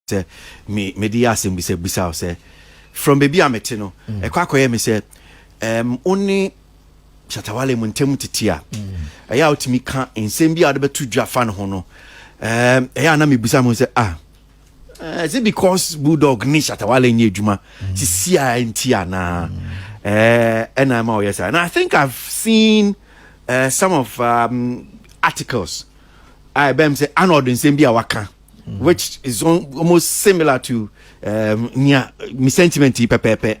say me di asem bi say bisa say from baby ametino e kwakoye me say only Shatta Wale mu ntem titia eya otimi ka ensem bi ade betu dwa fa no ho no eya na me bisa mo say is it because BULLDOG ni Shatta Wale nye adwuma sisi a entia na and I'm all yes, and I think I've seen some of articles I bem say anod nsem bi a waka which is almost similar to me sentiment pepepe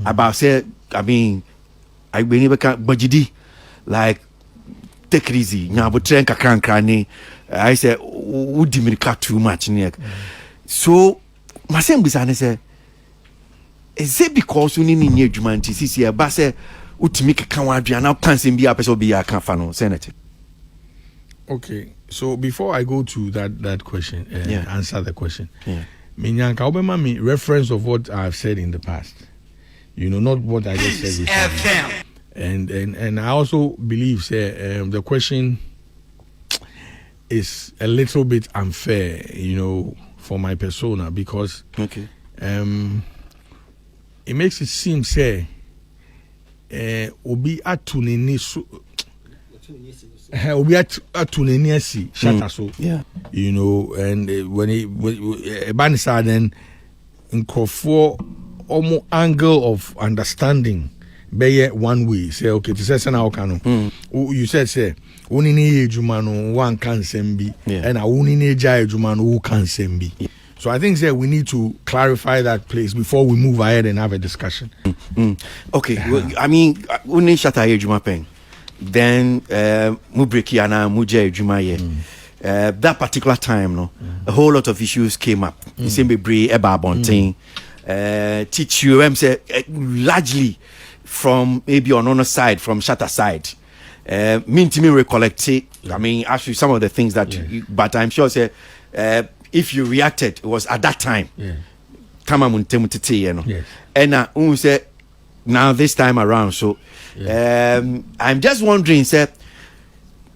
about say I mean I believe budgety like take it easy nya bo tren kakran ni I say would mirika too much near so my same bizarre say is it because we need new adwuma sisi e ba say utimi keka wa adua na pansem bi a person bi a kan fa no senator. Okay, so before I go to that question, answer the question. Yeah. Minyanka obema me reference of what I've said in the past. You know, not what I just said before. And I also believe the question is a little bit unfair, you know, for my persona because it makes it seem obi atuneni we are to see Shatta so you know, and when Banisa then in for almost angle of understanding be one way say okay to say na okano you said say oni ni ejuma no one can sembi and a oni ni eja ejuma no who can sembi. So I think that we need to clarify that place before we move ahead and have a discussion. Okay, well, I mean oni Shatta ejuma pen then mubreki ana muje ejuma ye that particular time no a whole lot of issues came up the same be eba bontin teach you say largely from maybe on another side from Shatta side mean to me recollect it. I mean actually some of the things that but I'm sure say if you reacted it was at that time tama muntemutete you know and say now this time around so I'm just wondering say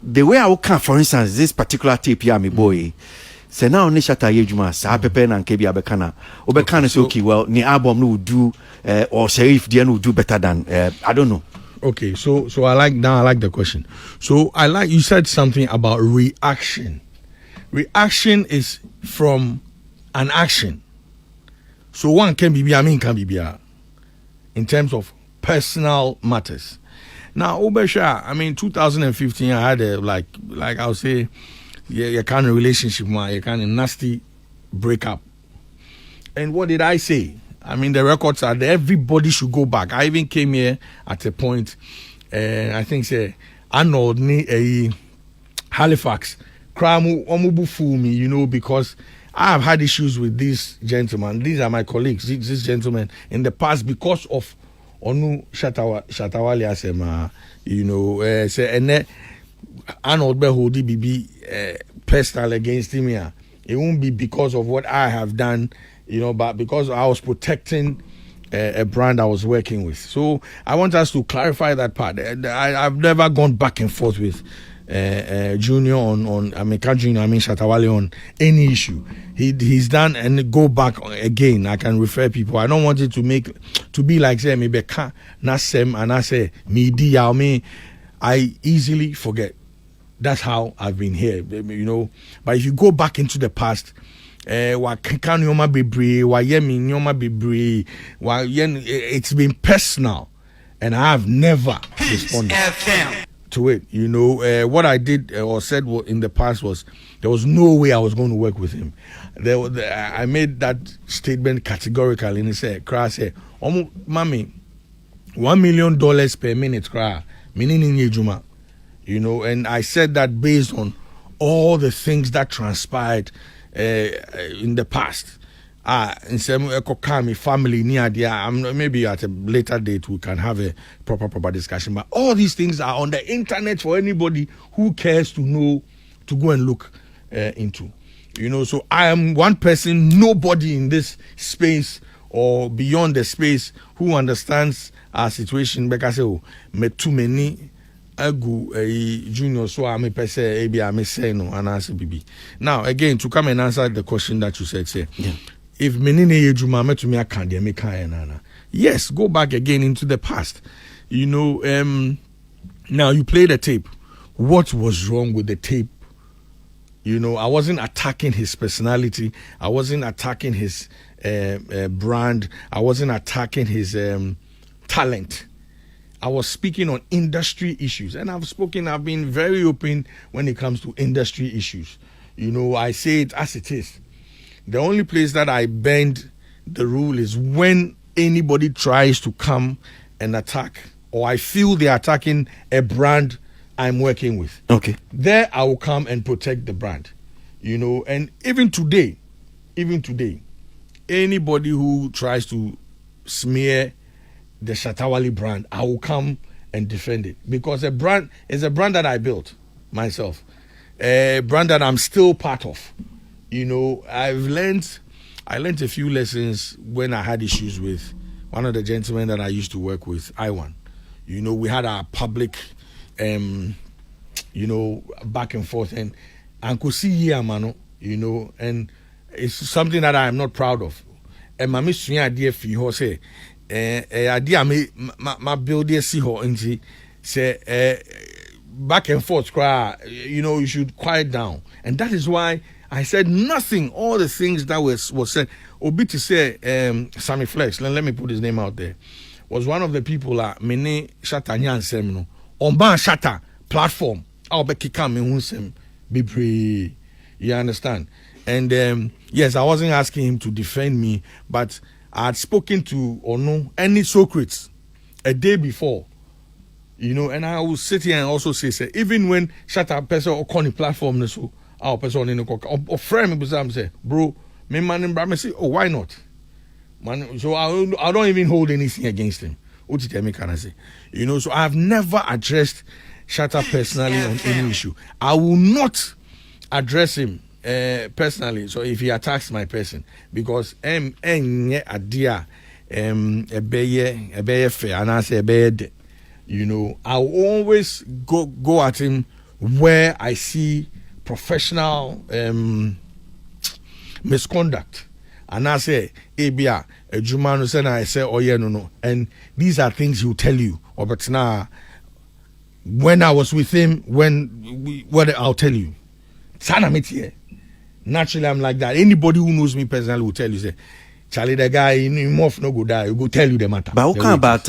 the way I will come for instance this particular tape here me boy say now ni Shatta yejuma sa pepe na nke bi abekana obekana say okay well ni album no would do or say if the would do better than I don't know. Okay, so I like the question. So I like you said something about reaction. Reaction is from an action. So one can be can be in terms of personal matters. Now Obesha, I mean 2015 I had a like I'll say a kind of relationship, a kind of nasty breakup. And what did I say? I mean, the records are there. Everybody should go back. I even came here at a point, I think, say, Arnold ni Halifax, Kramu Omubu fool me, you know, because I have had issues with these gentlemen. These are my colleagues, these gentlemen, in the past because of Onu Shatta Wale asema, you know, say, and Arnold Behodi be personal against him here. It won't be because of what I have done, you know, but because I was protecting a brand I was working with. So I want us to clarify that part. I've never gone back and forth with Junior on Shatta Wale on any issue. He's done and go back again. I can refer people. I don't want it to be like say maybe Nasem and I say me I easily forget. That's how I've been here, you know. But if you go back into the past, it's been personal, and I have never responded to it. You know, what I did or said in the past was there was no way I was going to work with him. I made that statement categorically, and he said, "Cry say, mommy, $1 million per minute, cry, meaning in Yejuma." You know, and I said that based on all the things that transpired in the past. In some family near there, maybe at a later date we can have a proper discussion. But all these things are on the internet for anybody who cares to know, to go and look into. You know, so I am one person, nobody in this space or beyond the space who understands our situation. Because me too many agu junior so I me pese ebi I me say no and answer bibi. Now again to come and answer the question that you said, say if menine ejuma me to me akande me kan na. Yes, go back again into the past. You know, now you play the tape. What was wrong with the tape? You know, I wasn't attacking his personality. I wasn't attacking his brand. I wasn't attacking his talent. I was speaking on industry issues. And I've been very open when it comes to industry issues. You know, I say it as it is. The only place that I bend the rule is when anybody tries to come and attack, or I feel they're attacking a brand I'm working with. Okay. There I will come and protect the brand. You know, and even today, anybody who tries to smear the Shatta Wale brand, I will come and defend it. Because a brand is a brand that I built myself. A brand that I'm still part of. You know, I learned a few lessons when I had issues with one of the gentlemen that I used to work with, Iwan. You know, we had our public you know, back and forth, and Uncle see mano, you know, and it's something that I am not proud of. And my mission idea for you say, idea my build see her and say back and forth cry, you know, you should quiet down. And that is why I said nothing, all the things that was said. Obi to say Sammy Flex, let me put his name out there, was one of the people mene Shatta nyan semino on ban Shatta platform. I'll be kicking me unsem be. You understand? And yes, I wasn't asking him to defend me, but I had spoken to any Socrates a day before, you know, and I will sit here and also say even when Shatta person or corny platform so our person in the or friend me say, bro, me man me say, oh, why not? Man, so I don't even hold anything against him. What did me can I say? You know, so I have never addressed Shatta personally on any issue. I will not address him personally. So if he attacks my person, because adia ebeye fair and I say ebeye, you know, I will always go at him where I see professional misconduct. And I say, Ebia, Jumano said, I say, oh yeah, no. And these are things he'll tell you. Or but now, when I was with him, what I'll tell you. Naturally, I'm like that. Anybody who knows me personally will tell you, say, Charlie, the guy, no go die. He go tell you the matter. But what about